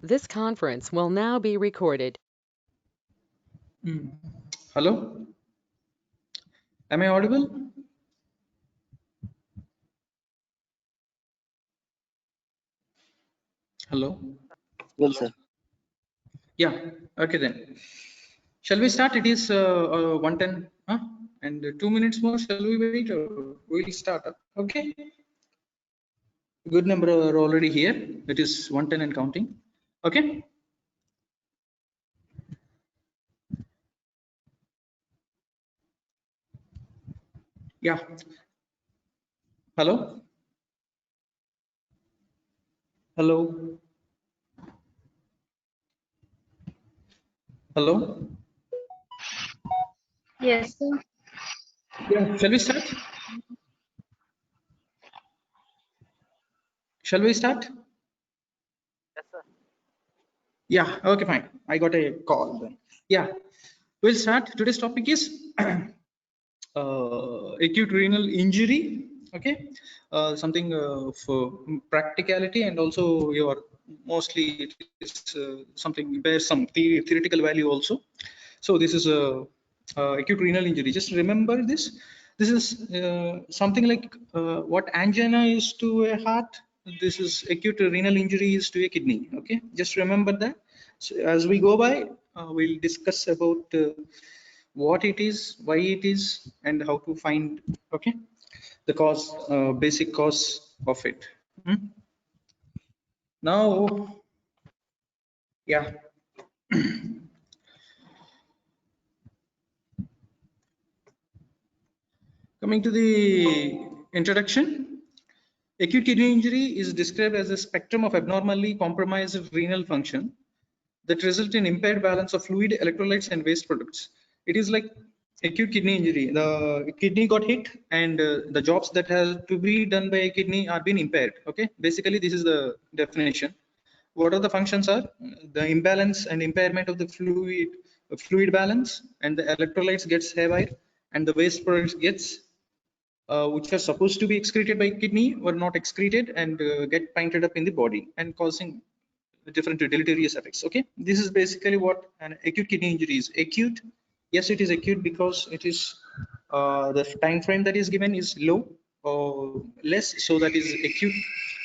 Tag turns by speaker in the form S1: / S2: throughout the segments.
S1: This conference will now be recorded.
S2: Hello, am I audible? Hello.
S3: Well, sir.
S2: Yeah. Okay then. Shall we start? It is 1:10, and 2 minutes more. Shall we wait or we'll start? Okay. Good number are already here. It is 1:10 and counting. Okay. Yeah. Hello. Hello. Hello.
S4: Yes, sir.
S2: Yeah. Shall we start? Shall we start?
S3: Yes, sir.
S2: Yeah. Okay. Fine. I got a call then. Yeah. We'll start. Today's topic is acute renal injury. Okay, something for practicality, and also your mostly it is something bears some theoretical value also. So this is a acute renal injury. Just remember this. This is something like what angina is to a heart. This is acute renal injury is to a kidney. Okay, just remember that. So as we go by, we'll discuss about what it is, why it is, and how to find, okay, the cause, basic cause of it. Now, yeah. Coming to the introduction, acute kidney injury is described as a spectrum of abnormally compromised renal function that result in impaired balance of fluid, electrolytes, and waste products. It is like acute kidney injury. The kidney got hit, and the jobs that have to be done by a kidney are being impaired. Okay, basically this is the definition. What are the functions are? The imbalance and impairment of the fluid balance, and the electrolytes gets haywire, and the waste products gets which are supposed to be excreted by kidney were not excreted and get pinted up in the body and causing different deleterious effects. Okay, this is basically what an acute kidney injury is. Acute, yes, it is acute because it is the time frame that is given is low or less, so that is acute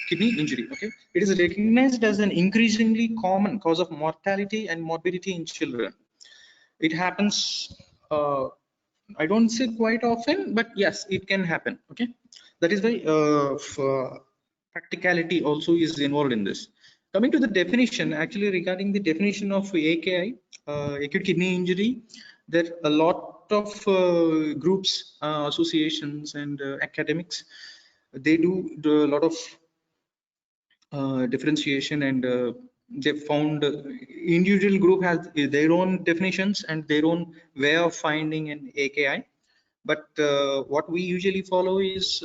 S2: kidney injury. Okay, it is recognized as an increasingly common cause of mortality and morbidity in children. It happens, I don't say quite often, but yes, it can happen. Okay, that is why practicality also is involved in this. Coming to the definition, actually regarding the definition of AKI, acute kidney injury, there are a lot of groups, associations, and academics. They do a lot of differentiation, and they found individual group has their own definitions and their own way of finding an AKI. But what we usually follow is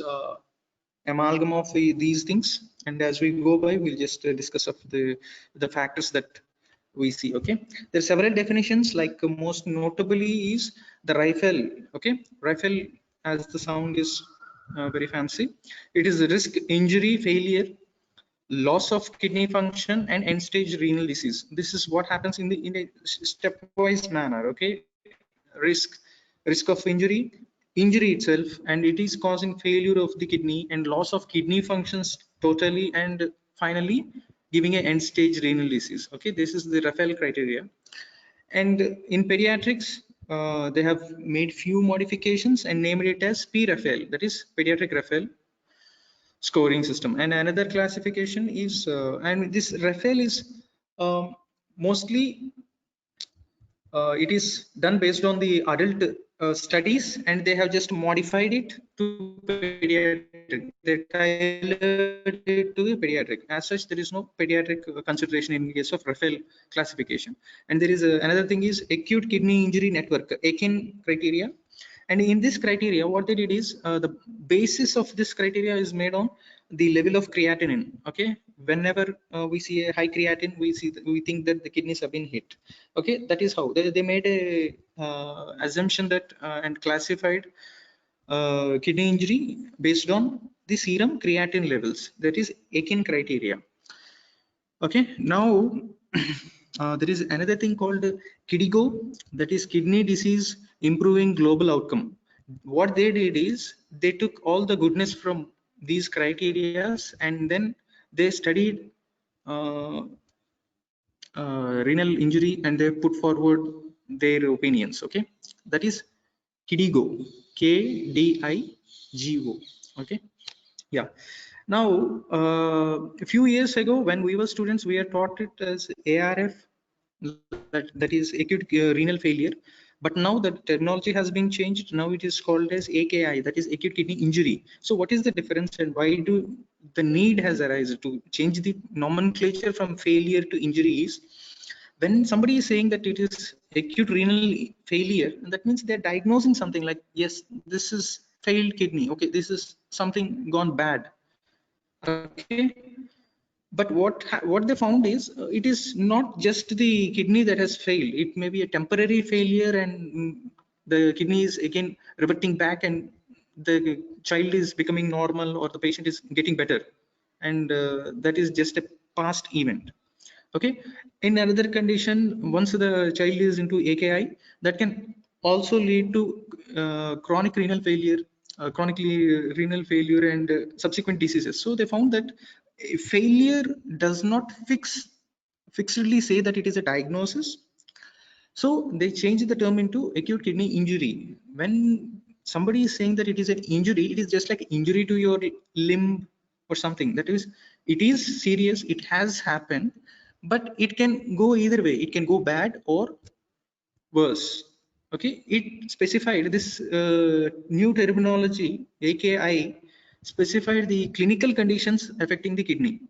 S2: amalgam of these things, and as we go by, we'll just discuss of the factors that we see. Okay, there are several definitions, like most notably is the Riefel. Okay, Riefel, as the sound is very fancy, it is risk, injury, failure, loss of kidney function, and end stage renal disease. This is what happens in a stepwise manner. Okay, risk of injury itself, and it is causing failure of the kidney and loss of kidney functions totally, and finally giving an end stage renal disease. Okay, this is the Raphael criteria. And in pediatrics, they have made few modifications and named it as P-Raphael, that is pediatric Raphael scoring system. And another classification is and this Raphael is mostly it is done based on the adult studies, and they have just modified it to pediatric. They tailored it to the pediatric. As such, there is no pediatric consideration in case of Raphael classification. And there is another thing is acute kidney injury network, AKIN criteria. And in this criteria, what they did is the basis of this criteria is made on the level of creatinine. Okay, whenever we see a high creatinine, we think that the kidneys have been hit. Okay, that is how they made a assumption that and classified kidney injury based on the serum creatinine levels, that is AKIN criteria. Okay, now there is another thing called KDIGO, that is kidney disease improving global outcome. What they did is they took all the goodness from these criterias and then they studied uh, renal injury and they put forward their opinions. Okay, that is KDIGO, KDIGO. Okay, yeah. Now, a few years ago, when we were students, we are taught it as ARF, that is acute renal failure. But now the terminology has been changed. Now it is called as AKI, that is acute kidney injury. So what is the difference and why do the need has arisen to change the nomenclature from failure to injuries? When somebody is saying that it is acute renal failure, that means they're diagnosing something like, yes, this is failed kidney. Okay, this is something gone bad. Okay, but what they found is it is not just the kidney that has failed. It may be a temporary failure and the kidney is again reverting back and the child is becoming normal or the patient is getting better, and that is just a past event. Okay, in another condition, once the child is into AKI, that can also lead to chronic renal failure, renal failure and subsequent diseases. So they found that failure does not fixedly say that it is a diagnosis. So they changed the term into acute kidney injury. When somebody is saying that it is an injury, it is just like injury to your limb or something. That is, it is serious, it has happened, but it can go either way. It can go bad or worse. Okay, it specified this new terminology, AKI, specified the clinical conditions affecting the kidney.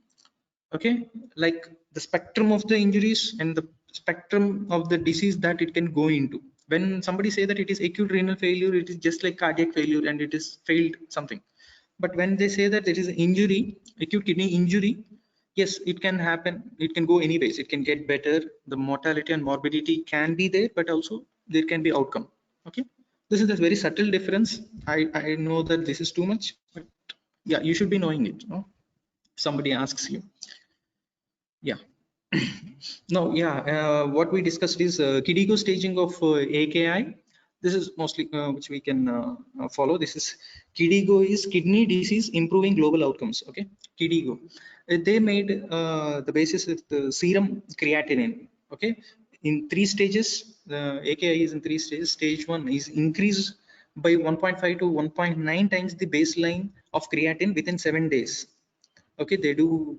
S2: Okay, like the spectrum of the injuries and the spectrum of the disease that it can go into. When somebody say that it is acute renal failure, it is just like cardiac failure and it is failed something. But when they say that it is injury, acute kidney injury, yes, it can happen, it can go anyways, it can get better, the mortality and morbidity can be there, but also there can be outcome. Okay, this is a very subtle difference. I know that this is too much, but yeah, you should be knowing it, no? Somebody asks you. Yeah. No, yeah, what we discussed is KDIGO staging of AKI. This is mostly which we can follow. This is KDIGO is kidney disease improving global outcomes. Okay, KDIGO. They made the basis of the serum creatinine. Okay, in 3 stages. The AKI is in 3 stages. Stage 1 is increase by 1.5 to 1.9 times the baseline of creatine within 7 days. Okay, they do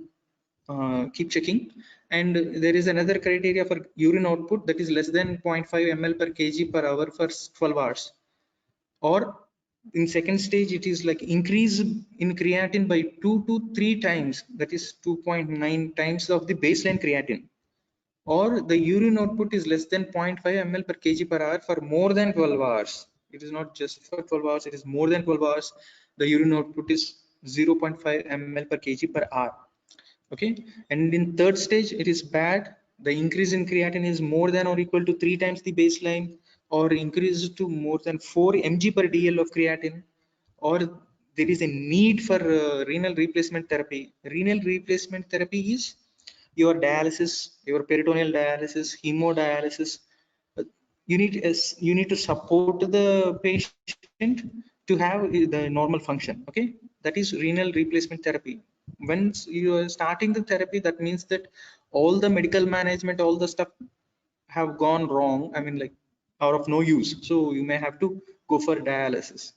S2: keep checking, and there is another criteria for urine output, that is less than 0.5 ml per kg per hour for 12 hours. Or in second stage, it is like increase in creatine by 2 to 3 times, that is 2.9 times of the baseline creatine. Or the urine output is less than 0.5 ml per kg per hour for more than 12 hours. It is not just for 12 hours, it is more than 12 hours. The urine output is 0.5 ml per kg per hour. Okay, and in third stage it is bad, the increase in creatine is more than or equal to 3 times the baseline, or increase to more than 4 mg per dl of creatine, or there is a need for renal replacement therapy. Renal replacement therapy is your dialysis, your peritoneal dialysis, hemodialysis. You need to support the patient to have the normal function. Okay, that is renal replacement therapy. Once you are starting the therapy, that means that all the medical management, all the stuff have gone wrong, I mean, like, are of no use, so you may have to go for dialysis.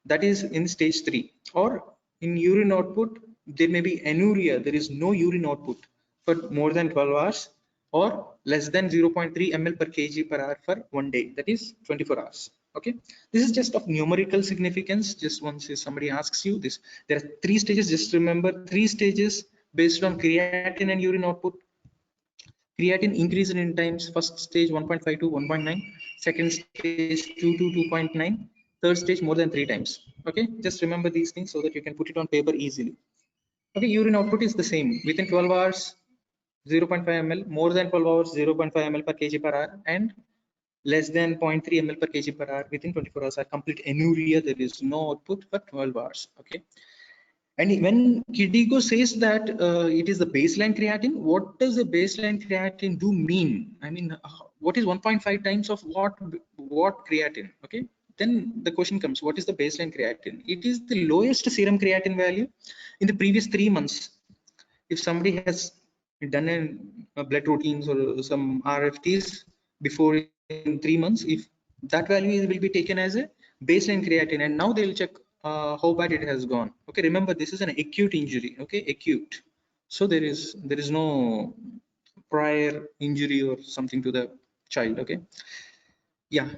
S2: That is in stage 3. Or in urine output, there may be anuria, there is no urine output for more than 12 hours, or less than 0.3 ml per kg per hour for 1 day, that is 24 hours. Okay, this is just of numerical significance. Just once if somebody asks you this, there are 3 stages. Just remember 3 stages based on creatine and urine output. Creatine increase in times: first stage 1.5 to 1.9, second stage 2 to 2.9, third stage more than 3 times. Okay, just remember these things so that you can put it on paper easily. Okay, urine output is the same within 12 hours, 0.5 ml, more than 12 hours, 0.5 ml per kg per hour, and less than 0.3 ml per kg per hour within 24 hours are complete anuria. There is no output for 12 hours. Okay, And when KDIGO says that it is the baseline creatine, what does the baseline creatine do mean? I mean, what is 1.5 times of what creatine? Okay, then the question comes, what is the baseline creatine? It is the lowest serum creatine value in the previous 3 months. If somebody has done a blood routines or some RFTs before in 3 months, if that value will be taken as a baseline creatine, and now they'll check how bad it has gone. Okay, remember this is an acute injury. Okay, acute. So there is no prior injury or something to the child. Okay, yeah.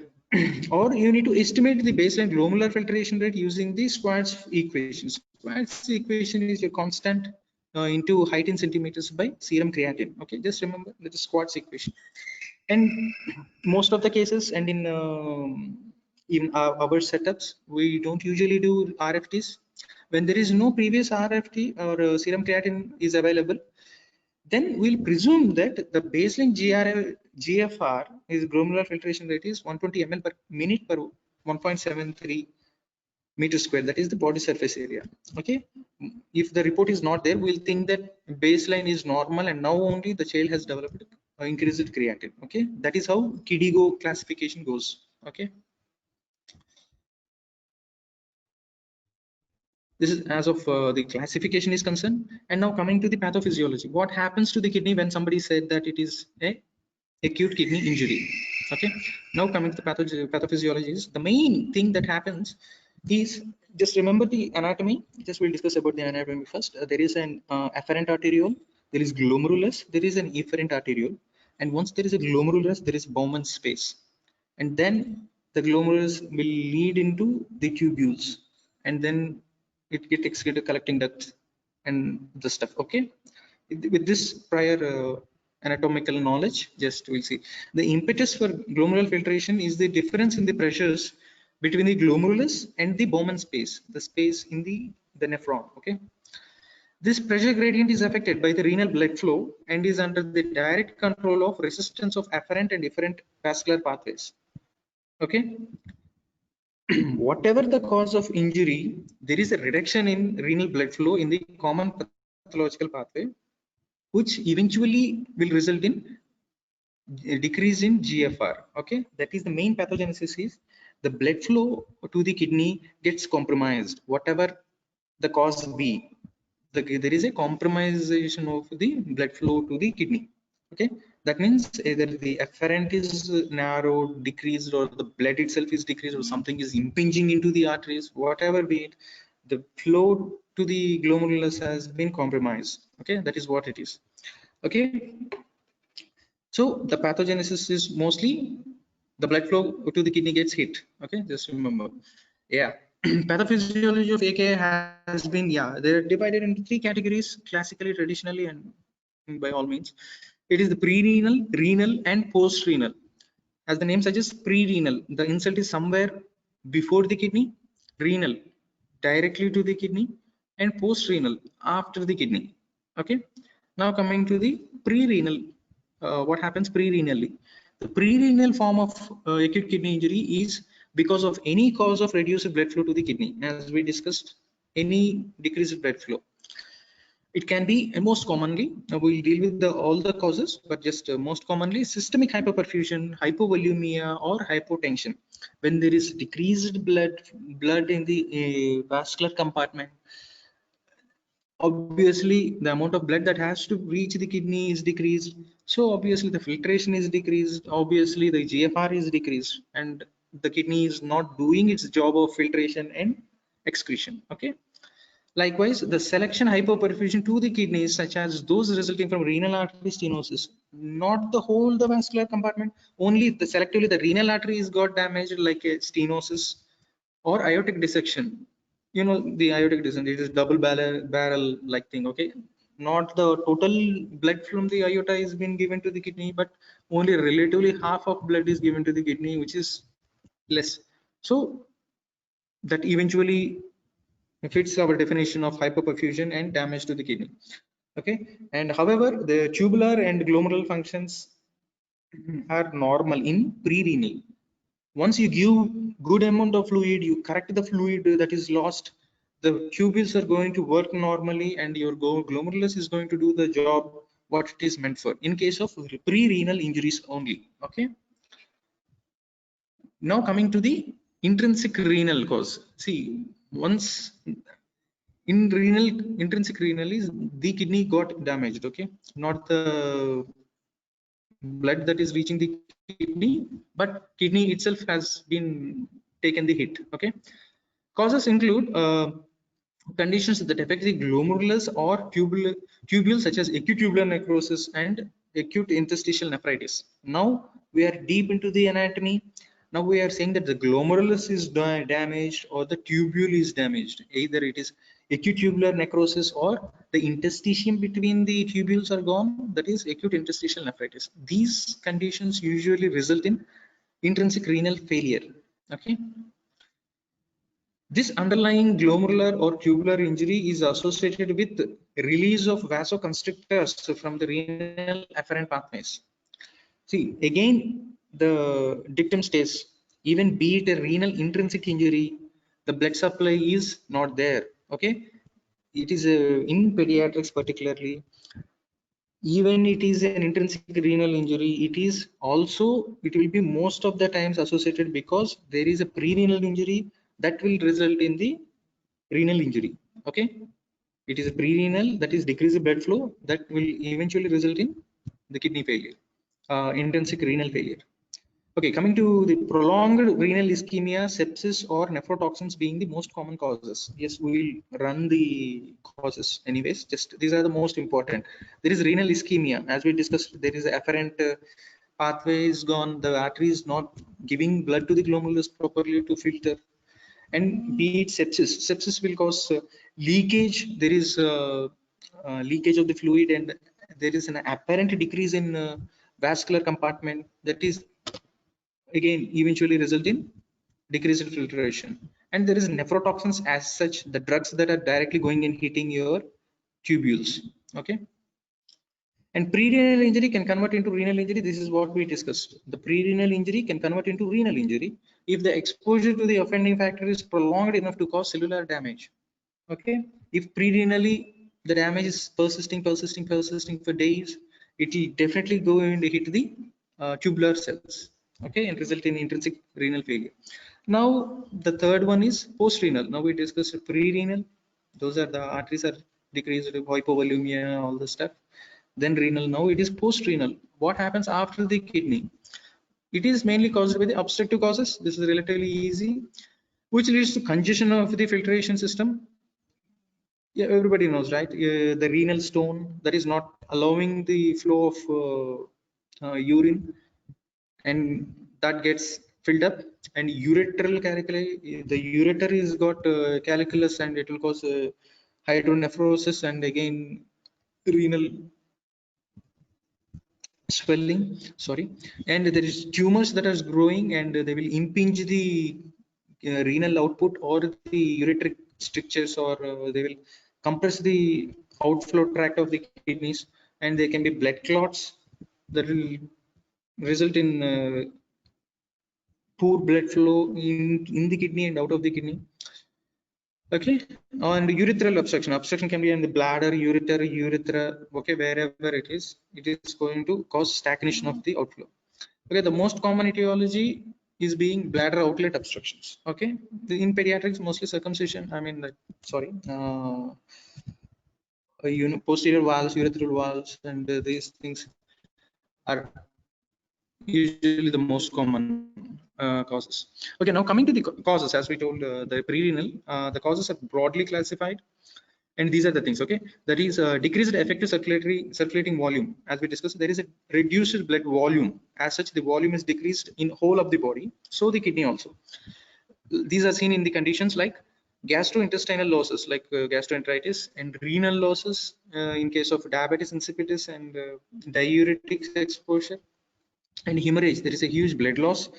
S2: Or you need to estimate the baseline glomerular filtration rate using the Schwartz equation. Schwartz equation is a constant into height in centimeters by serum creatine. Okay, just remember that is Schwartz equation. And most of the cases, and in our setups, we don't usually do RFTs when there is no previous RFT or serum creatine is available. Then we'll presume that the baseline GFR is glomerular filtration rate is 120 ml per minute per 1.73 meter square. That is the body surface area. Okay, if the report is not there, we'll think that baseline is normal and now only the child has developed increased creatine. Okay, that is how KDIGO classification goes. Okay, this is as of the classification is concerned. And now coming to the pathophysiology, what happens to the kidney when somebody said that it is a acute kidney injury? Okay, now coming to the pathophysiology, is the main thing that happens is, just remember the anatomy. Just we'll discuss about the anatomy first. There is an afferent arteriole, there is glomerulus, there is an efferent arteriole, and once there is a glomerulus, there is Bowman's space, and then the glomerulus will lead into the tubules, and then it gets excreted collecting ducts and the stuff. Okay, with this prior anatomical knowledge, just we'll see the impetus for glomerular filtration is the difference in the pressures between the glomerulus and the Bowman space, the space in the nephron. Okay, this pressure gradient is affected by the renal blood flow and is under the direct control of resistance of afferent and efferent vascular pathways. Okay, whatever the cause of injury, there is a reduction in renal blood flow in the common pathological pathway, which eventually will result in a decrease in GFR. Okay, that is the main pathogenesis, is the blood flow to the kidney gets compromised, whatever the cause be. There is a compromisation of the blood flow to the kidney. Okay, that means either the afferent is narrowed, decreased, or the blood itself is decreased, or something is impinging into the arteries, whatever be it, the flow to the glomerulus has been compromised. Okay, that is what it is. Okay, so the pathogenesis is mostly the blood flow to the kidney gets hit. Okay, just remember. Yeah. Pathophysiology of AKI has been, yeah, they're divided into 3 categories classically, traditionally, and by all means. It is the pre-renal, renal, and post-renal. As the name suggests, pre-renal, the insult is somewhere before the kidney, renal directly to the kidney, and post-renal after the kidney. Okay, now coming to the pre-renal, what happens pre-renally? The pre-renal form of acute kidney injury is because of any cause of reduced blood flow to the kidney. As we discussed, any decreased blood flow. It can be, and most commonly, we'll deal with all the causes, but just most commonly systemic hypoperfusion, hypovolemia, or hypotension. When there is decreased blood in the vascular compartment, obviously the amount of blood that has to reach the kidney is decreased, so obviously the filtration is decreased, obviously the GFR is decreased, and the kidney is not doing its job of filtration and excretion. Okay, likewise, the selection hypoperfusion to the kidneys, such as those resulting from renal artery stenosis, not the whole the vascular compartment, only the selectively the renal artery is got damaged, like a stenosis or aortic dissection. You know the aortic dissection, it is double barrel like thing. Okay, not the total blood from the aorta is been given to the kidney, but only relatively half of blood is given to the kidney, which is less. So that eventually fits our definition of hypoperfusion and damage to the kidney. Okay, and however the tubular and glomerular functions are normal in pre-renal. Once you give good amount of fluid, you correct the fluid that is lost, the tubules are going to work normally and your glomerulus is going to do the job what it is meant for in case of pre-renal injuries only. Okay, now coming to the intrinsic renal cause. See, once in renal, intrinsic renal is the kidney got damaged, okay, not the blood that is reaching the kidney, but kidney itself has been taken the hit. Okay, causes include conditions that affect the glomerulus or tubules such as acute tubular necrosis and acute interstitial nephritis. Now we are deep into the anatomy. Now we are saying that the glomerulus is damaged or the tubule is damaged. Either it is acute tubular necrosis or the interstitium between the tubules are gone, that is acute interstitial nephritis. These conditions usually result in intrinsic renal failure. Okay, this underlying glomerular or tubular injury is associated with release of vasoconstrictors from the renal afferent pathways. See, again, the dictum states, even be it a renal intrinsic injury, the blood supply is not there. Okay, it is in pediatrics particularly, even it is an intrinsic renal injury, it is also, it will be most of the times associated because there is a pre-renal injury that will result in the renal injury. Okay, it is a pre-renal, that is decreased blood flow, that will eventually result in the kidney failure, intrinsic renal failure. Okay, coming to the prolonged renal ischemia, sepsis or nephrotoxins being the most common causes. Yes, we will run the causes anyways, just these are the most important. There is renal ischemia, as we discussed, there is afferent pathway is gone, the artery is not giving blood to the glomerulus properly to filter. And be it sepsis, sepsis will cause leakage, there is leakage of the fluid and there is an apparent decrease in vascular compartment, that is again eventually result in decreased filtration. And there is nephrotoxins as such, the drugs that are directly going and hitting your tubules. Okay, and pre-renal injury can convert into renal injury. This is what we discussed. The pre-renal injury can convert into renal injury if the exposure to the offending factor is prolonged enough to cause cellular damage. Okay, if pre-renally the damage is persisting for days, it will definitely go and hit the tubular cells. Okay, and result in intrinsic renal failure. Now the third one is post-renal. Now we discussed pre-renal, those are the arteries are decreased, hypovolemia, all the stuff. Then renal, now it is post-renal. What happens after the kidney? It is mainly caused by the obstructive causes. This is relatively easy, which leads to congestion of the filtration system. Yeah, everybody knows, right? The renal stone that is not allowing the flow of urine, and that gets filled up. And ureteral calculi, the ureter is got calculus, and it will cause hydronephrosis and again renal swelling, sorry. And there is tumors that are growing and they will impinge the renal output or the ureteric strictures, or they will compress the outflow tract of the kidneys, and there can be blood clots that will result in poor blood flow in the kidney and out of the kidney. Okay, and urethral obstruction can be in the bladder, ureter, urethra. Okay, wherever it is going to cause stagnation of the outflow. Okay, the most common etiology is being bladder outlet obstructions. Okay, in pediatrics mostly circumcision, I mean sorry, posterior valves, urethral valves, and these things are usually the most common causes. Okay, now coming to the causes, as we told, the pre-renal, the causes are broadly classified, and these are the things. Okay, that is decreased effective circulating volume. As we discussed, there is a reduced blood volume. As such, the volume is decreased in whole of the body, so the kidney also. These are seen in the conditions like gastrointestinal losses, like gastroenteritis, and renal losses in case of diabetes insipidus and diuretic exposure. And hemorrhage, there is a huge blood loss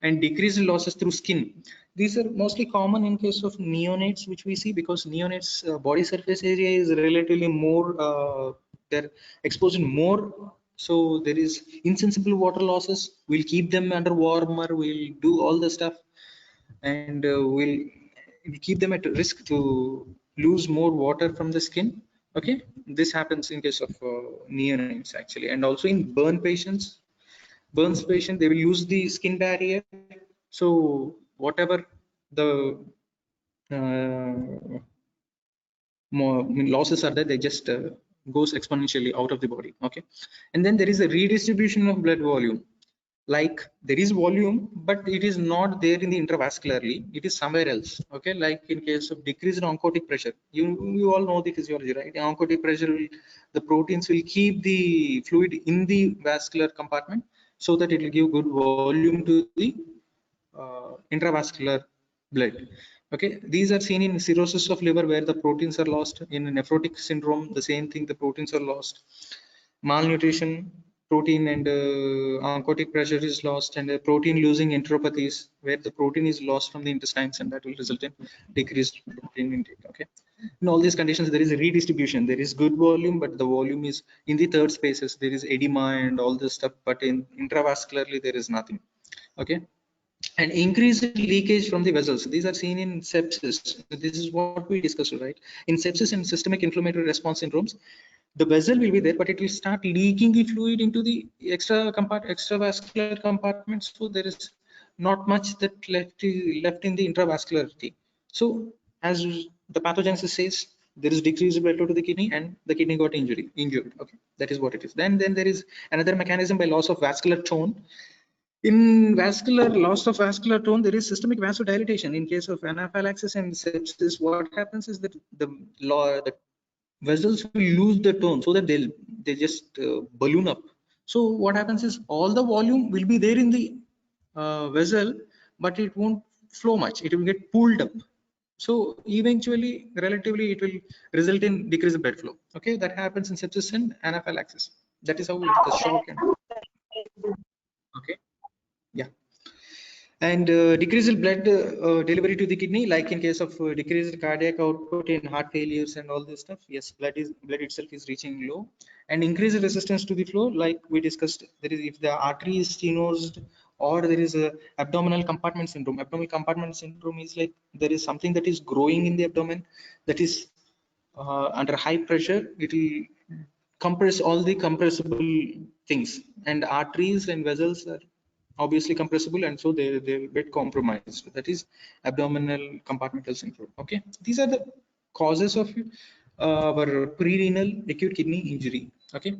S2: and decreased losses through skin. These are mostly common in case of neonates, which we see because neonates body surface area is relatively more, they're exposed more, so there is insensible water losses. We'll keep them under warmer, we'll do all the stuff, and we'll we keep them at risk to lose more water from the skin. Okay, this happens in case of neonates actually, and also in burns patient, they will use the skin barrier. So whatever the more losses are there, they just goes exponentially out of the body. Okay, and then there is a redistribution of blood volume. Like there is volume, but it is not there in the intravascularly, it is somewhere else. Okay, like in case of decreased oncotic pressure, you all know the physiology, right? The oncotic pressure will, the proteins will keep the fluid in the vascular compartment so that it will give good volume to the intravascular blood. Okay, these are seen in cirrhosis of liver where the proteins are lost. In nephrotic syndrome, the same thing, the proteins are lost. Malnutrition, protein and oncotic pressure is lost, and protein losing enteropathies where the protein is lost from the intestines, and that will result in decreased protein intake. Okay, in all these conditions there is a redistribution, there is good volume, but the volume is in the third spaces, there is edema and all this stuff, but in intravascularly there is nothing. Okay, and increased leakage from the vessels. These are seen in sepsis. This is what we discussed, right? In sepsis and systemic inflammatory response syndromes, the vessel will be there, but it will start leaking the fluid into the extravascular compartments. So there is not much that left in the intravascularity. So as the pathogenesis says, there is decreased blood flow to the kidney, and the kidney got injured. Okay, that is what it is. Then there is another mechanism by loss of vascular tone. In vascular loss of vascular tone, there is systemic vasodilatation. In case of anaphylaxis and sepsis, what happens is that the vessels will lose the tone so that they just balloon up. So what happens is all the volume will be there in the vessel, but it won't flow much. It will get pulled up. So eventually, relatively, it will result in decreased blood flow. Okay, that happens in sepsis and anaphylaxis. That is how the shock and okay, yeah. And decreased blood delivery to the kidney, like in case of decreased cardiac output in heart failures and all this stuff. Yes, blood itself is reaching low, and increased resistance to the flow, like we discussed. There is, if the artery is stenosed, or there is a abdominal compartment syndrome. Abdominal compartment syndrome is like there is something that is growing in the abdomen that is under high pressure. It will compress all the compressible things, and arteries and vessels are obviously compressible, and so they'll get compromised. That is abdominal compartmental syndrome. Okay, these are the causes of our pre-renal acute kidney injury. Okay,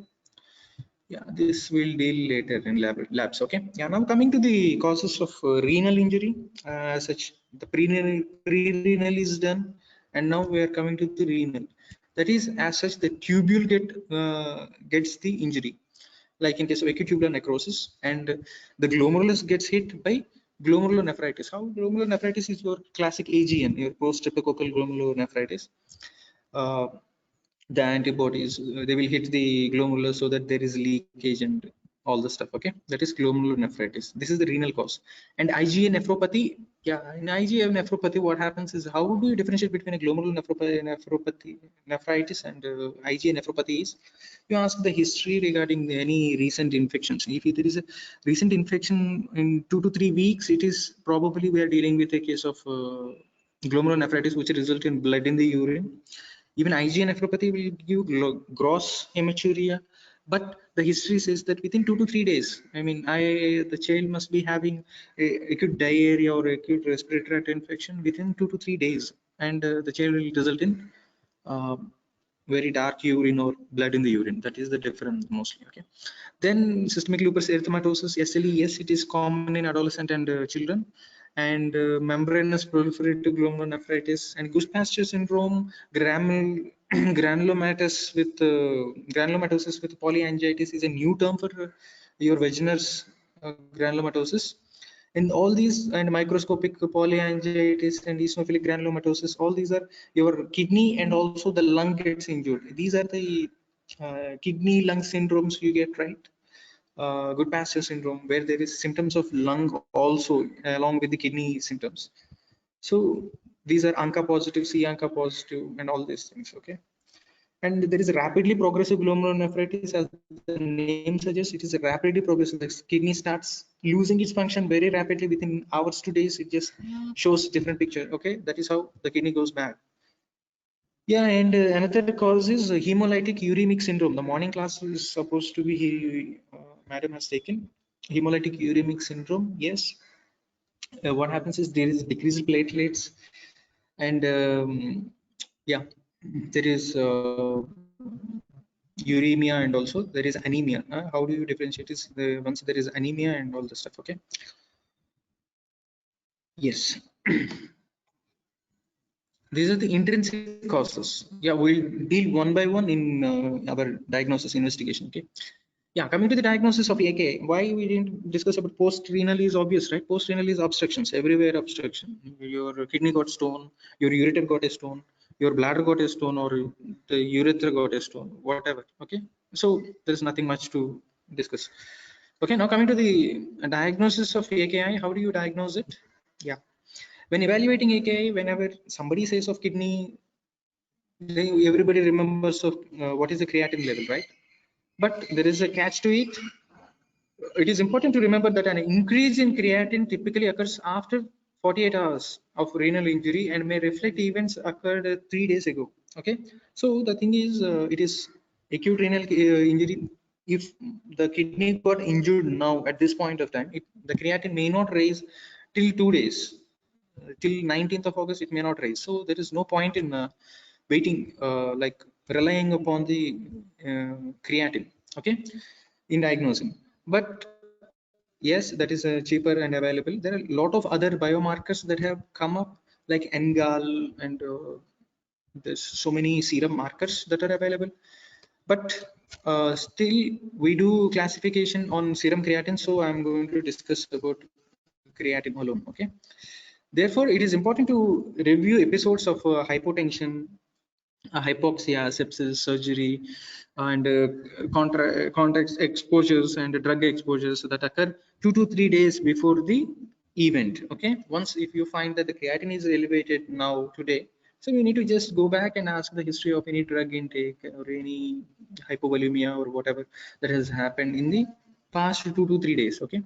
S2: yeah, this will deal later in labs. Okay, yeah, now coming to the causes of renal injury. Such the pre-renal is done, and now we are coming to the renal. That is, as such, the tubule gets the injury, like in case of acute tubular necrosis, and the glomerulus gets hit by glomerulonephritis. How glomerulonephritis is your classic AGN, your post-streptococcal glomerulonephritis. uh, the antibodies, they will hit the glomerulus so that there is leakage and all the stuff. Okay, that is glomerulonephritis. This is the renal cause. And IgA nephropathy, yeah, in IgA nephropathy, what happens is, how do you differentiate between a glomerulonephropathy nephritis and IgA nephropathy is, you ask the history regarding any recent infections. If there is a recent infection in 2 to 3 weeks, it is probably we are dealing with a case of glomerulonephritis, which result in blood in the urine. Even IgA nephropathy will give gross hematuria, but the history says that within 2 to 3 days, I mean, the child must be having acute diarrhea or acute respiratory tract infection within 2 to 3 days, and the child will result in uh, very dark urine or blood in the urine. That is the difference mostly. Okay, then systemic lupus erythematosus, SLE, yes, it is common in adolescent and children. And membranous proliferative glomerulonephritis and Gush-Pasteur syndrome, granulomatous with granulomatosis with polyangiitis is a new term for your Wegener's granulomatosis. In all these, and microscopic polyangiitis and eosinophilic granulomatosis, all these are your kidney and also the lung gets injured. These are the kidney lung syndromes you get, right? Goodpasture syndrome, where there is symptoms of lung also along with the kidney symptoms. So these are ANCA positive, C ANCA positive, and all these things. Okay, And there is a rapidly progressive glomerulonephritis, as the name suggests. It is a rapidly progressive. The kidney starts losing its function very rapidly within hours to days. It just shows different picture. Okay, that is how the kidney goes bad. Yeah, and another cause is hemolytic uremic syndrome. The morning class is supposed to be madam has taken hemolytic uremic syndrome. Yes, what happens is there is decreased platelets, and yeah, there is uremia, and also there is anemia. How do you differentiate this? Once there is anemia and all the stuff. Okay. Yes. These are the intrinsic causes. Yeah, we'll deal one by one in our diagnosis investigation. Okay. Yeah, coming to the diagnosis of AKI, why we didn't discuss about post-renal is obvious, right? Post-renal is obstructions, everywhere obstruction. Your kidney got stone, your ureter got a stone, your bladder got a stone, or the urethra got a stone, whatever. Okay, so there's nothing much to discuss. Okay, now coming to the diagnosis of AKI, how do you diagnose it? Yeah, when evaluating AKI, whenever somebody says of kidney, everybody remembers of what is the creatinine level, right? But there is a catch to it. It is important to remember that an increase in creatine typically occurs after 48 hours of renal injury and may reflect events occurred 3 days ago. Okay, so the thing is, it is acute renal injury. If the kidney got injured now at this point of time, the creatine may not raise till 2 days. Till 19th of August, it may not raise. So there is no point in waiting, like relying upon the creatine. Okay, in diagnosing. But yes, that is cheaper and available. There are a lot of other biomarkers that have come up, like NGAL, and there's so many serum markers that are available. But still, we do classification on serum creatine. So I'm going to discuss about creatine alone. Okay. Therefore, it is important to review episodes of hypotension, hypoxia, sepsis, surgery, and contact exposures and drug exposures that occur 2 to 3 days before the event. Okay, once if you find that the creatinine is elevated now today, so you need to just go back and ask the history of any drug intake or any hypovolemia or whatever that has happened in the past 2 to 3 days. Okay,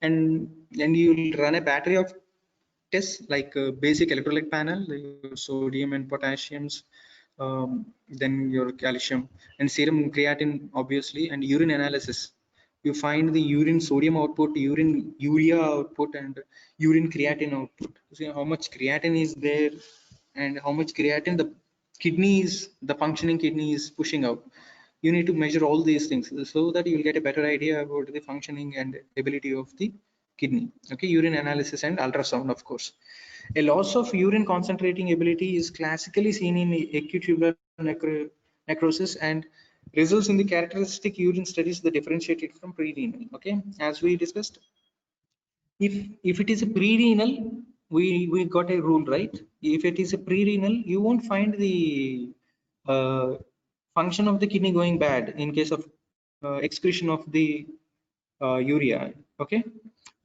S2: and you'll run a battery of tests like basic electrolyte panel, your sodium and potassiums, then your calcium and serum creatine, obviously, and urine analysis. You find the urine sodium output, urine urea output, and urine creatine output. See how much creatine is there and how much creatine the functioning kidney is pushing out. You need to measure all these things so that you will get a better idea about the functioning and ability of the kidney. Okay, urine analysis and ultrasound, of course. A loss of urine concentrating ability is classically seen in acute tubular necrosis and results in the characteristic urine studies that differentiate it from pre-renal. Okay, as we discussed, if it is a pre-renal, we got a rule, right? If it is a pre-renal, you won't find the uh, function of the kidney going bad in case of excretion of the urea. Okay,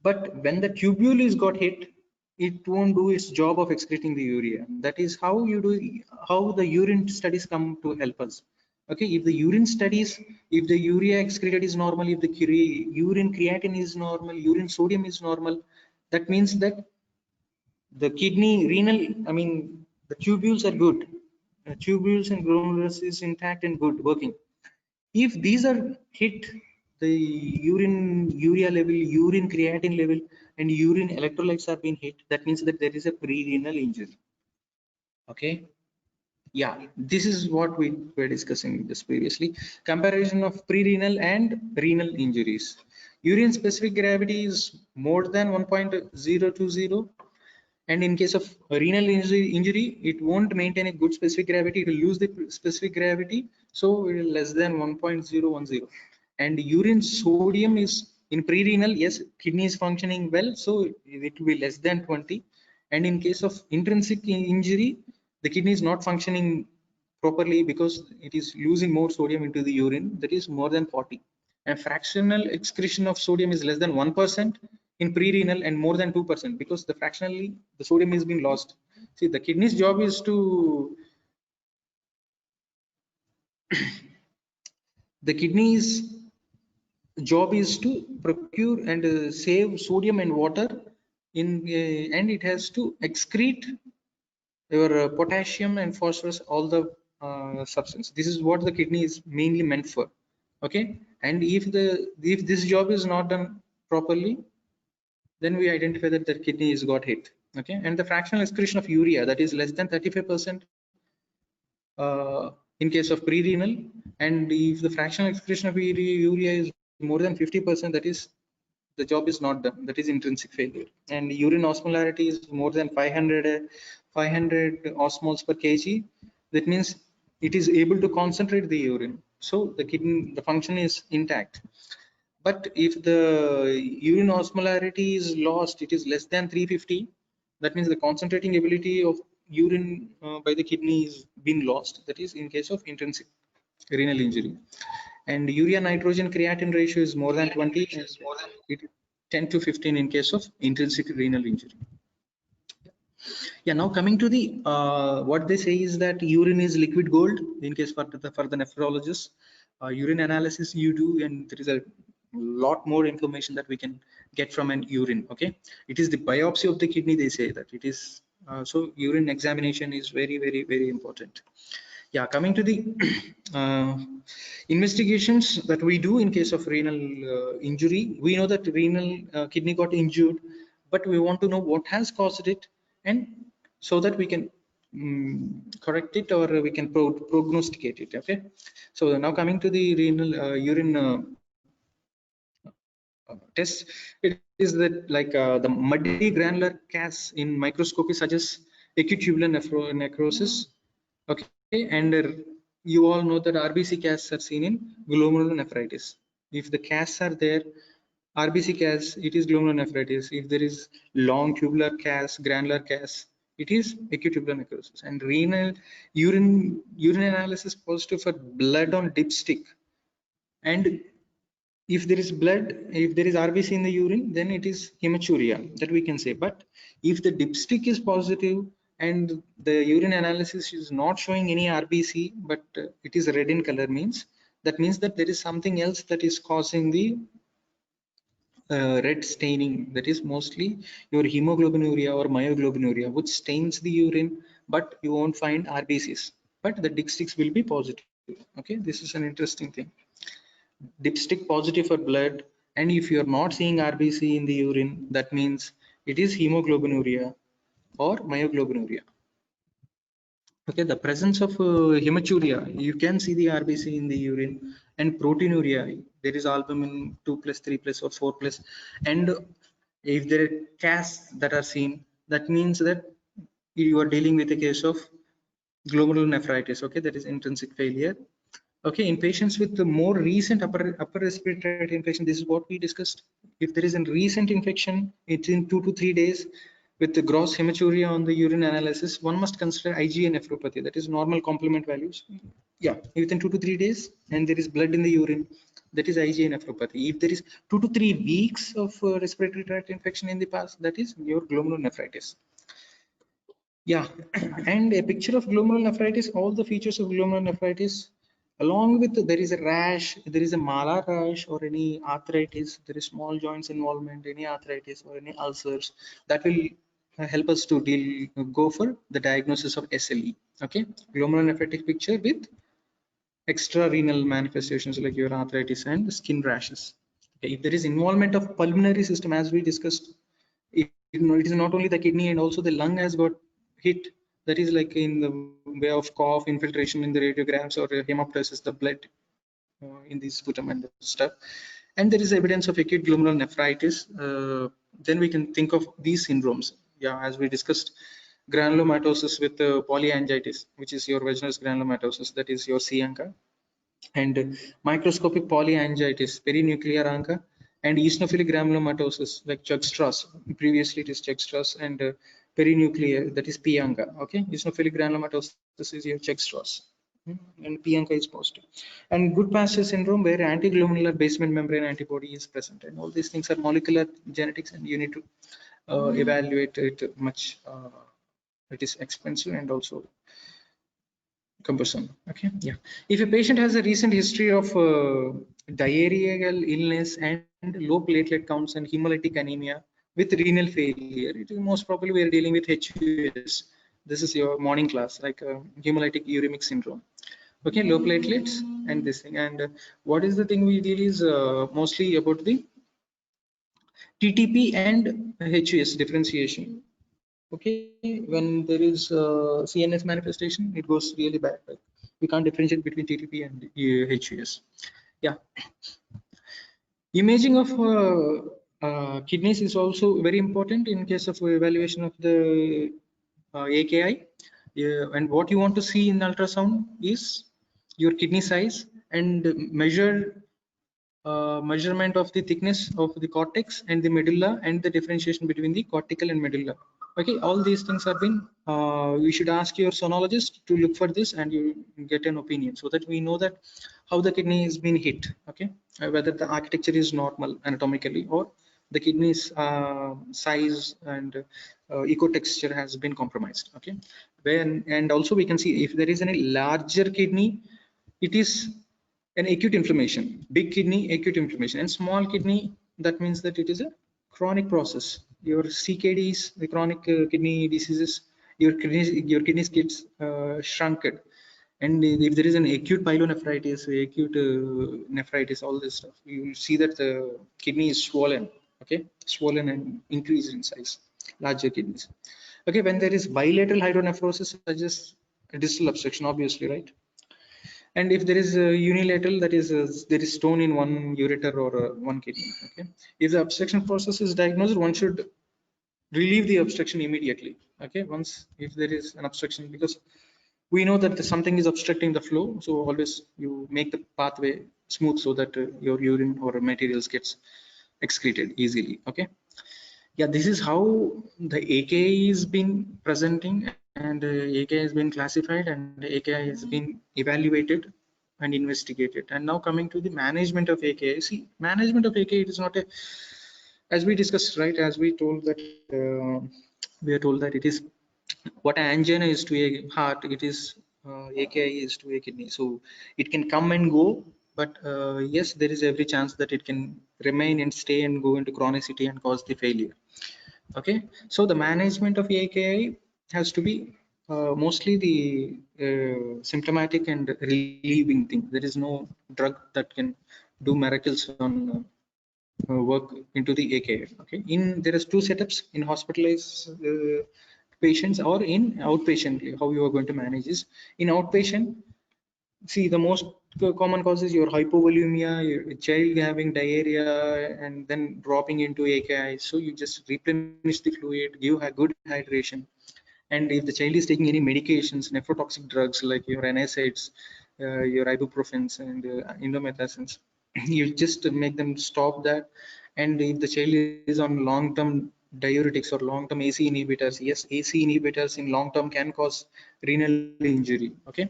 S2: but when the tubule is got hit, it won't do its job of excreting the urea. That is how the urine studies come to help us. Okay, if the urine studies, if the urea excreted is normal, if the urine creatine is normal, urine sodium is normal, that means that the kidney renal, I mean, the tubules are good. Tubules and glomerulus is intact and good working. If these are hit, the urine urea level, urine creatine level, and urine electrolytes are being hit, that means that there is a pre-renal injury. Okay, yeah, this is what we were discussing just previously. Comparison of pre-renal and renal injuries. Urine specific gravity is more than 1.020, and in case of renal injury, it won't maintain a good specific gravity. It will lose the specific gravity, so it is less than 1.010. And urine sodium is in pre-renal, yes, kidney is functioning well, so it will be less than 20. And in case of intrinsic injury, the kidney is not functioning properly because it is losing more sodium into the urine, that is more than 40. And fractional excretion of sodium is less than 1% in pre-renal and more than 2% because the fractionally the sodium is being lost. See, the kidney's job is to The kidney's job is to procure and save sodium and water in and it has to excrete your potassium and phosphorus, all the substance. This is what the kidney is mainly meant for. Okay, and if this job is not done properly, then we identify that the kidney is got hit. Okay, and the fractional excretion of urea, that is less than 35% in case of pre-renal, and if the fractional excretion of urea is more than 50%, that is the job is not done, that is intrinsic failure. And urine osmolarity is more than 500 osmoles per kg, that means it is able to concentrate the urine, so the kidney, the function is intact. But if the urine osmolarity is lost, it is less than 350, that means the concentrating ability of urine by the kidney is been lost, that is in case of intrinsic renal injury. And urea nitrogen creatinine ratio is more than 20, and it 10 to 15 in case of intrinsic renal injury. Yeah, now coming to the what they say is that urine is liquid gold in case for the nephrologist. Urine analysis you do, and there is a lot more information that we can get from an urine. Okay, it is the biopsy of the kidney, they say that it is so urine examination is very important. Yeah, coming to the uh, investigations that we do in case of renal injury, we know that renal kidney got injured, but we want to know what has caused it, and so that we can correct it, or we can prognosticate it. Okay, so now coming to the renal urine test, it is that like the muddy granular cas in microscopy suggests acute tubular necrosis. Okay, and you all know that RBC casts are seen in glomerulonephritis. If the casts are there, RBC casts, it is glomerulonephritis. If there is long tubular cast, granular cast, it is acute tubular necrosis. And renal urine analysis positive for blood on dipstick, and if there is blood, if there is RBC in the urine, then it is hematuria, that we can say. But if the dipstick is positive and the urine analysis is not showing any RBC, but it is red in color, means that there is something else that is causing the red staining, that is mostly your hemoglobinuria or myoglobinuria, which stains the urine, but you won't find RBCs, but the dipsticks will be positive. Okay, this is an interesting thing. Dipstick positive for blood, and if you are not seeing RBC in the urine, that means it is hemoglobinuria or myoglobinuria. Okay, the presence of hematuria, you can see the RBC in the urine. And proteinuria, there is albumin 2 plus 3 plus or 4 plus, and if there are casts that are seen, that means that you are dealing with a case of glomerulonephritis. Okay, that is intrinsic failure. Okay, in patients with the more recent upper respiratory tract infection, this is what we discussed. If there is a recent infection, it's in 2 to 3 days with the gross hematuria on the urine analysis, one must consider IgA nephropathy, that is normal complement values. Yeah, within 2 to 3 days, and there is blood in the urine, that is IgA nephropathy. If there is 2 to 3 weeks of respiratory tract infection in the past, that is your glomerulonephritis. Yeah, and a picture of glomerulonephritis, all the features of glomerulonephritis, along with there is a rash, there is a malar rash or any arthritis, there is small joints involvement, any arthritis or any ulcers, that will help us to go for the diagnosis of SLE. Okay, glomerulonephritic picture with extra renal manifestations like your arthritis and skin rashes. Okay, if there is involvement of pulmonary system, as we discussed, it is not only the kidney and also the lung has got hit, that is like in the way of cough, infiltration in the radiographs or hemoptysis, the blood in the sputum and stuff, and there is evidence of acute glomerulonephritis, then we can think of these syndromes. Yeah, as we discussed, granulomatosis with polyangiitis, which is your vaginous granulomatosis, that is your C ANCA, and microscopic polyangiitis, perinuclear ANCA, and eosinophilic granulomatosis like Churg-Strauss. Previously it is Churg-Strauss, and perinuclear, that is P ANCA. Okay, eosinophilic granulomatosis is your Churg-Strauss, and P ANCA is positive. And Goodpasture syndrome, where anti-glomerular basement membrane antibody is present, and all these things are molecular genetics, and you need to evaluate it much. It is expensive and also cumbersome. Okay, yeah. If a patient has a recent history of diarrheal illness and low platelet counts and hemolytic anemia with renal failure, it is most probably we are dealing with HUS. This is your morning class, like hemolytic uremic syndrome. Okay, low platelets and this thing. And what is the thing we deal is mostly about the TTP and HUS differentiation. Okay, when there is CNS manifestation, it goes really bad. Like we can't differentiate between TTP and HUS. Yeah, imaging of kidneys is also very important in case of evaluation of the AKI. Yeah, and what you want to see in ultrasound is your kidney size and measurement of the thickness of the cortex and the medulla and the differentiation between the cortical and medulla. Okay, all these things have been you should ask your sonologist to look for this and you get an opinion so that we know that how the kidney is being hit. Okay, whether the architecture is normal anatomically or the kidney's size and eco texture has been compromised. Okay, and also we can see if there is any larger kidney, it is an acute inflammation. Big kidney, acute inflammation, and small kidney, that means that it is a chronic process. Your CKDs, the chronic kidney diseases, your kidneys gets shrunken. And if there is an acute pyelonephritis, acute nephritis, all this stuff, you will see that the kidney is swollen. Okay, swollen and increased in size, larger kidneys. Okay, when there is bilateral hydronephrosis, such as distal obstruction, obviously, right? And if there is a unilateral, that is there is stone in one ureter or one kidney. Okay, if the obstruction process is diagnosed, one should relieve the obstruction immediately. Okay, once if there is an obstruction, because we know that something is obstructing the flow, so always you make the pathway smooth so that your urine or materials gets excreted easily. Okay, yeah, this is how the AKI is been presenting, and AKI has been classified, and AKI has been evaluated and investigated. And now coming to the management of AKI. See, management of AKI, it is not a, as we discussed, right, as we told that we are told that it is what angina is to a heart, it is AKI is to a kidney. So it can come and go, but yes, there is every chance that it can remain and stay and go into chronicity and cause the failure. Okay, so the management of AKI has to be mostly the symptomatic and relieving thing. There is no drug that can do miracles on work into the AKI. Okay, in there is two setups in hospitalized patients or in outpatient. How you are going to manage is in outpatient. See, the most common causes your hypovolemia, your child having diarrhea and then dropping into AKI. So you just replenish the fluid, give a good hydration. And if the child is taking any medications, nephrotoxic drugs like your NSAIDs, your ibuprofens and indomethacins, you just make them stop that. And if the child is on long-term diuretics or long-term AC inhibitors, yes, AC inhibitors in long-term can cause renal injury. Okay,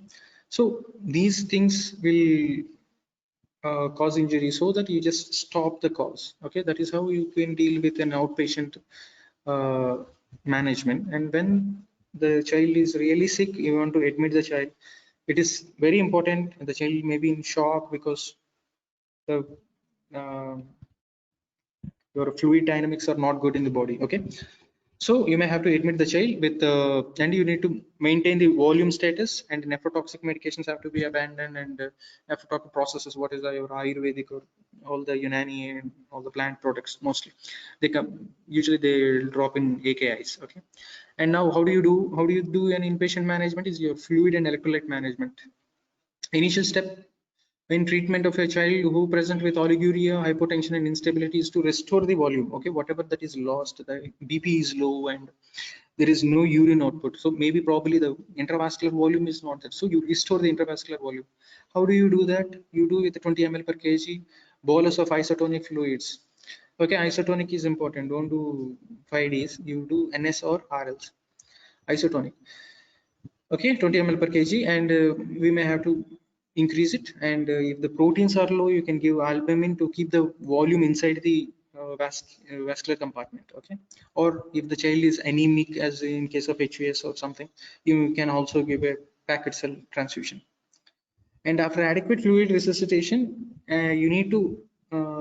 S2: so these things will cause injury, so that you just stop the cause. Okay, that is how you can deal with an outpatient uh, management. And when the child is really sick, you want to admit the child. It is very important. The child may be in shock because the uh, your fluid dynamics are not good in the body. Okay, so you may have to admit the child with and you need to maintain the volume status, and nephrotoxic medications have to be abandoned, and nephrotoxic processes, what is your Ayurvedic or all the Unani and all the plant products, mostly they come, usually they drop in AKIs. Okay, and now how do you do an inpatient management is your fluid and electrolyte management. Initial step in treatment of a child who present with oliguria, hypotension and instability is to restore the volume. Okay, whatever that is lost, the BP is low and there is no urine output, so maybe probably the intravascular volume is not that, so you restore the intravascular volume. How do you do that? You do with 20 ml per kg bolus of isotonic fluids. Okay, isotonic is important, don't do 5 days, you do NS or RLs, isotonic. Okay, 20 ml per kg, and we may have to increase it. And if the proteins are low, you can give albumin to keep the volume inside the vascular compartment. Okay, or if the child is anemic, as in case of HUS or something, you can also give a packet cell transfusion. And after adequate fluid resuscitation, you need to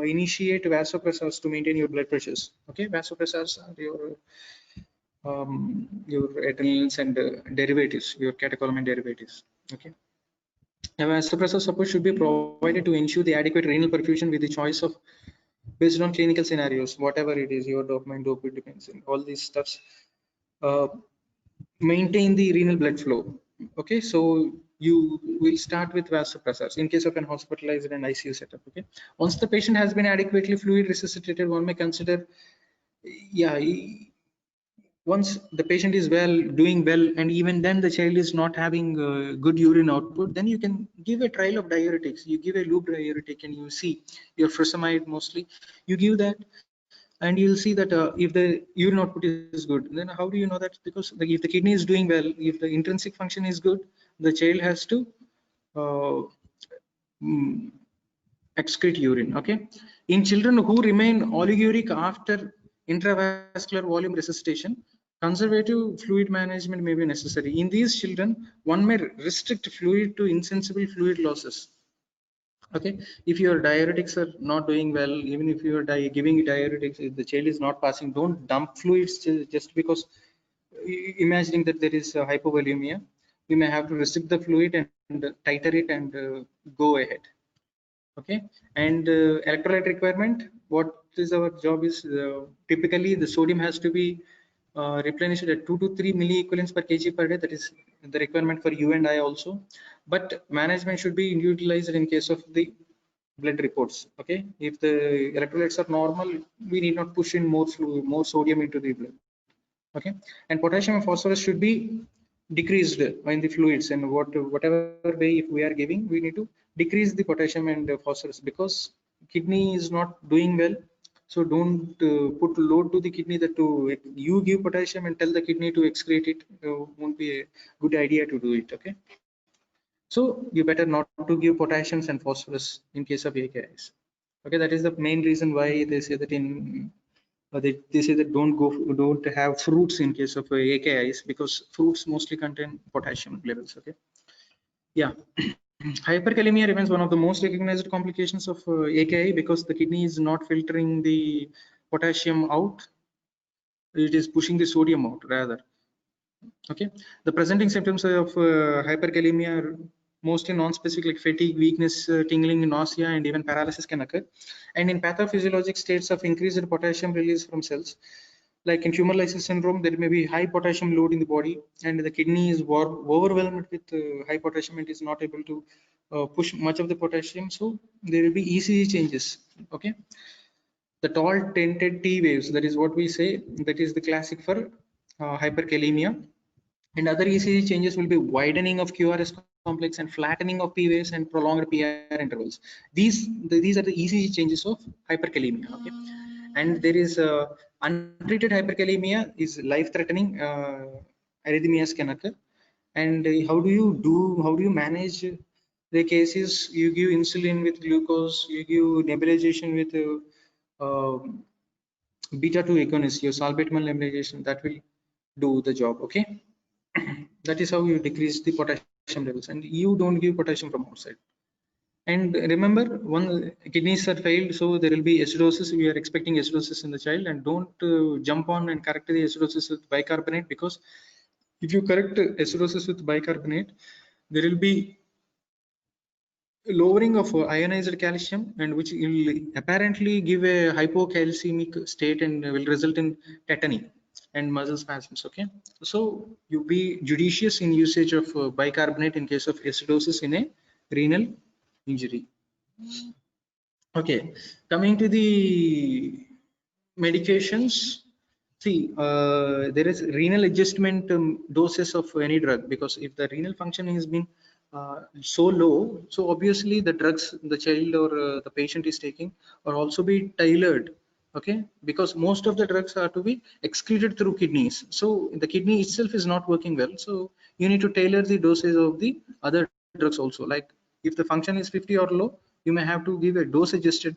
S2: initiate vasopressors to maintain your blood pressures. Okay, vasopressors are your adrenals and derivatives, your catecholamine derivatives. Okay, a vasopressor support should be provided to ensure the adequate renal perfusion with the choice of based on clinical scenarios, whatever it is, your dopamine, dopamine depends, and all these stuffs. Uh, Maintain the renal blood flow. Okay, so you will start with vasopressors in case of an hospitalized and ICU setup. Okay, once the patient has been adequately fluid resuscitated, one may consider, yeah, once the patient is well, doing well, and even then the child is not having good urine output, then you can give a trial of diuretics. You give a loop diuretic and you see your furosemide mostly, you give that, and you'll see that if the urine output is good, then how do you know that? Because if the kidney is doing well, if the intrinsic function is good, the child has to uh, mm, excrete urine. Okay, in children who remain oliguric after intravascular volume resuscitation, conservative fluid management may be necessary. In these children, one may restrict fluid to insensible fluid losses. Okay, if your diuretics are not doing well, even if you are giving diuretics, if the child is not passing, don't dump fluids just because imagining that there is hypovolemia. We may have to restrict the fluid and titrate and go ahead. Okay, and electrolyte requirement, what is our job is typically the sodium has to be replenished at 2 to 3 milliequivalents per kg per day. That is the requirement for you and I also, but management should be utilized in case of the blood reports. Okay, if the electrolytes are normal, we need not push in more fluid, more sodium into the blood. Okay, and potassium and phosphorus should be decreased in the fluids, and whatever way if we are giving, we need to decrease the potassium and phosphorus, because kidney is not doing well. So don't put load to the kidney that to you give potassium and tell the kidney to excrete it. Won't be a good idea to do it. Okay, so you better not to give potassiums and phosphorus in case of AKIs. Okay, that is the main reason why they say that in they say that don't have fruits in case of AKIs, because fruits mostly contain potassium levels. Okay, yeah. Hyperkalemia remains one of the most recognized complications of AKI, because the kidney is not filtering the potassium out, it is pushing the sodium out rather. Okay, the presenting symptoms of hyperkalemia are mostly non-specific, like fatigue, weakness, tingling, nausea, and even paralysis can occur. And in pathophysiologic states of increased potassium release from cells, like in tumor lysis syndrome, there may be high potassium load in the body, and the kidney is overwhelmed with high potassium and is not able to push much of the potassium. So there will be ECG changes. Okay, the tall tented T waves, that is what we say, that is the classic for hyperkalemia. And other ECG changes will be widening of QRS complex and flattening of P waves and prolonged PR intervals. These are the ECG changes of hyperkalemia. Okay, and there is untreated hyperkalemia is life-threatening. Arrhythmias can occur, and how do you manage the cases? You give insulin with glucose, you give nebulization with beta 2 agonist, your salbutamol nebulization, that will do the job. Okay, that is how you decrease the potassium levels, and you don't give potassium from outside. And remember, one kidneys are failed, so there will be acidosis. We are expecting acidosis in the child, and don't jump on and correct the acidosis with bicarbonate, because if you correct acidosis with bicarbonate, there will be lowering of ionized calcium, and which will apparently give a hypocalcemic state and will result in tetany and muscle spasms. Okay, so you be judicious in usage of bicarbonate in case of acidosis in a renal injury. Okay, coming to the medications. See, there is renal adjustment doses of any drug, because if the renal function has been so low, so obviously the drugs the child or the patient is taking are also be tailored. Okay, because most of the drugs are to be excreted through kidneys, so the kidney itself is not working well, so you need to tailor the dosage of the other drugs also. Like if the function is 50 or low, you may have to give a dose adjusted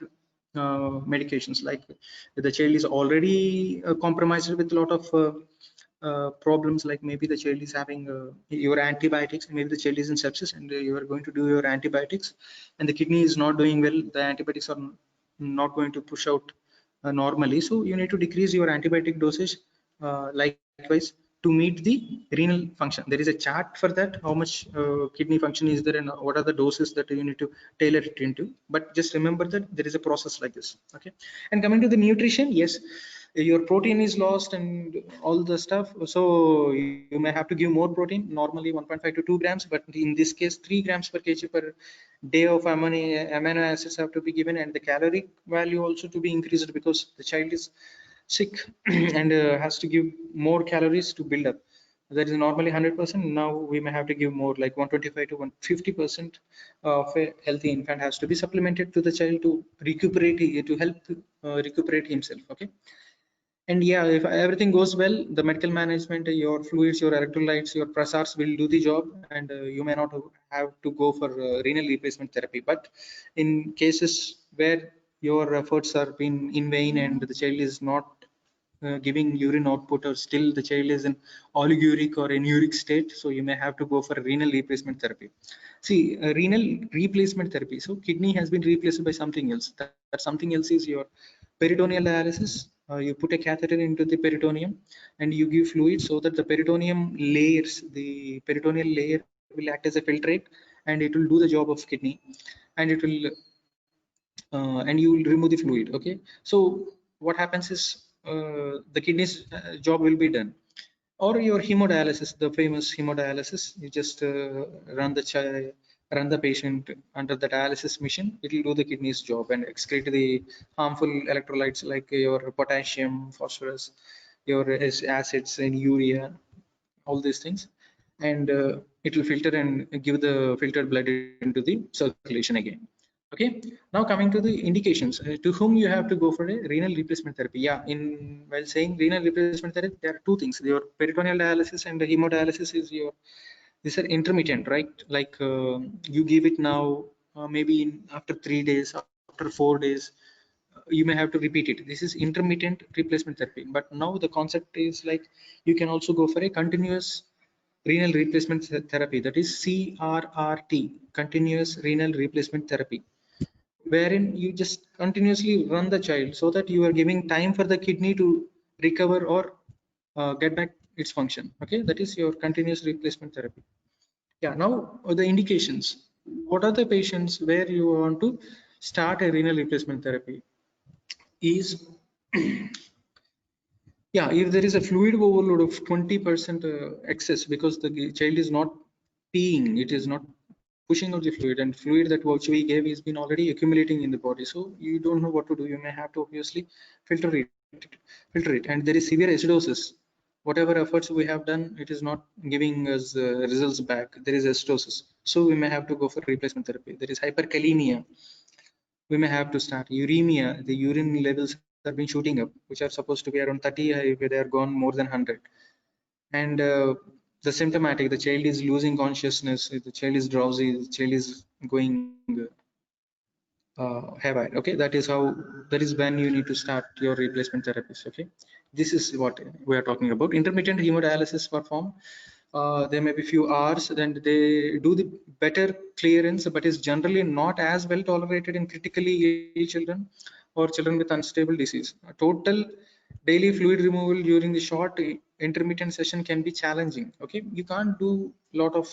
S2: medications. Like the child is already compromised with a lot of problems, like maybe the child is having your antibiotics, maybe the child is in sepsis, and you are going to do your antibiotics, and the kidney is not doing well. The antibiotics are not going to push out normally, so you need to decrease your antibiotic dosage. Likewise, to meet the renal function, there is a chart for that, how much kidney function is there and what are the doses that you need to tailor it into. But just remember that there is a process like this. Okay, and coming to the nutrition, yes, your protein is lost and all the stuff, so you may have to give more protein, normally 1.5 to 2 grams, but in this case 3 grams per kg per day of amino acids have to be given, and the caloric value also to be increased, because the child is sick and has to give more calories to build up. That is normally 100%. Now we may have to give more, like 125 to 150% of a healthy infant has to be supplemented to the child to recuperate, to help recuperate himself. Okay, and yeah, if everything goes well, the medical management, your fluids, your electrolytes, your prasars will do the job, and you may not have to go for renal replacement therapy. But in cases where your efforts are being in vain and the child is not giving urine output, or still the child is in oliguric or anuric state, so you may have to go for renal replacement therapy. See, renal replacement therapy, so kidney has been replaced by something else. That something else is your peritoneal dialysis. You put a catheter into the peritoneum and you give fluid, so that the peritoneum layers, the peritoneal layer will act as a filtrate, and it will do the job of kidney, and it will and you will remove the fluid. Okay, so what happens is the kidney's job will be done. Or your hemodialysis, the famous hemodialysis, you just run the patient under the dialysis machine. It will do the kidney's job and excrete the harmful electrolytes like your potassium, phosphorus, your acids and urea, all these things, and it will filter and give the filtered blood into the circulation again. Okay, now coming to the indications, to whom you have to go for a renal replacement therapy. Yeah, in while saying renal replacement therapy, there are two things: your peritoneal dialysis and the hemodialysis is your, these are intermittent, right? Like you give it now, maybe after 3 days, after 4 days, you may have to repeat it. This is intermittent replacement therapy. But now the concept is like, you can also go for a continuous renal replacement therapy, that is CRRT, continuous renal replacement therapy, wherein you just continuously run the child, so that you are giving time for the kidney to recover or get back its function. Okay, that is your continuous replacement therapy. Yeah, now the indications. What are the patients where you want to start a renal replacement therapy is, yeah, if there is a fluid overload of 20% excess, because the child is not peeing, it is not pushing out the fluid, and fluid that which we gave is been already accumulating in the body, so you don't know what to do. You may have to obviously filter it, and there is severe acidosis. Whatever efforts we have done, it is not giving us results back. There is acidosis, so we may have to go for replacement therapy. There is hyperkalemia, we may have to start. Uremia, the urine levels have been shooting up, which are supposed to be around 30, where they are gone more than 100. And the symptomatic, the child is losing consciousness, the child is drowsy, the child is going haywire. Okay, that is how, that is when you need to start your replacement therapies. Okay, this is what we are talking about. Intermittent hemodialysis performed, there may be few hours, then they do the better clearance, but is generally not as well tolerated in critically ill children or children with unstable disease. Total daily fluid removal during the short intermittent session can be challenging. Okay, you can't do a lot of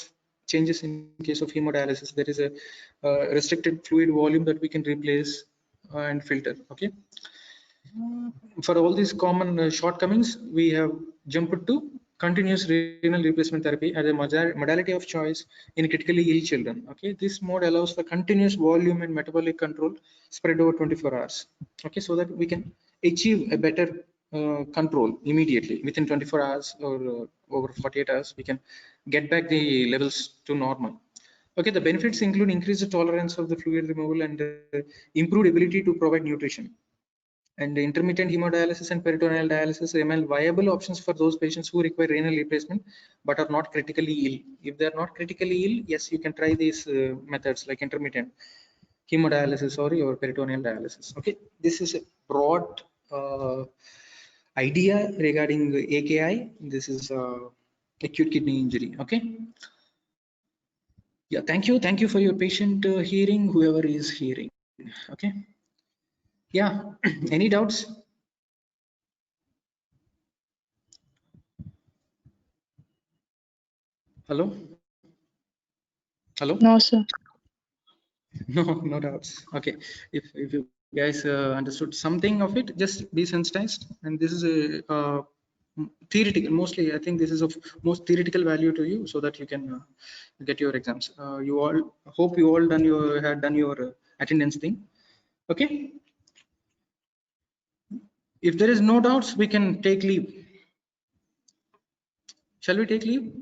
S2: changes in case of hemodialysis. There is a restricted fluid volume that we can replace and filter. Okay, for all these common shortcomings, we have jumped to continuous renal replacement therapy as a modality of choice in critically ill children. Okay, this mode allows for continuous volume and metabolic control spread over 24 hours. Okay, so that we can achieve a better control immediately within 24 hours, or over 48 hours we can get back the levels to normal. Okay, the benefits include increased tolerance of the fluid removal and improved ability to provide nutrition. And intermittent hemodialysis and peritoneal dialysis remain viable options for those patients who require renal replacement but are not critically ill. If they are not critically ill, yes, you can try these methods like intermittent hemodialysis or your peritoneal dialysis. Okay, this is a broad idea regarding AKI. This is acute kidney injury. Okay. Yeah, thank you for your patient hearing, whoever is hearing. Okay. Yeah, any doubts? Hello? Hello?
S4: No, sir.
S2: No doubts. Okay, if you guys understood something of it, just be sensitized. And this is a theoretical, mostly I think this is of most theoretical value to you, so that you can get your exams. You all hope you all had done your attendance thing. Okay, if there is no doubts, we can take leave. Shall we take leave?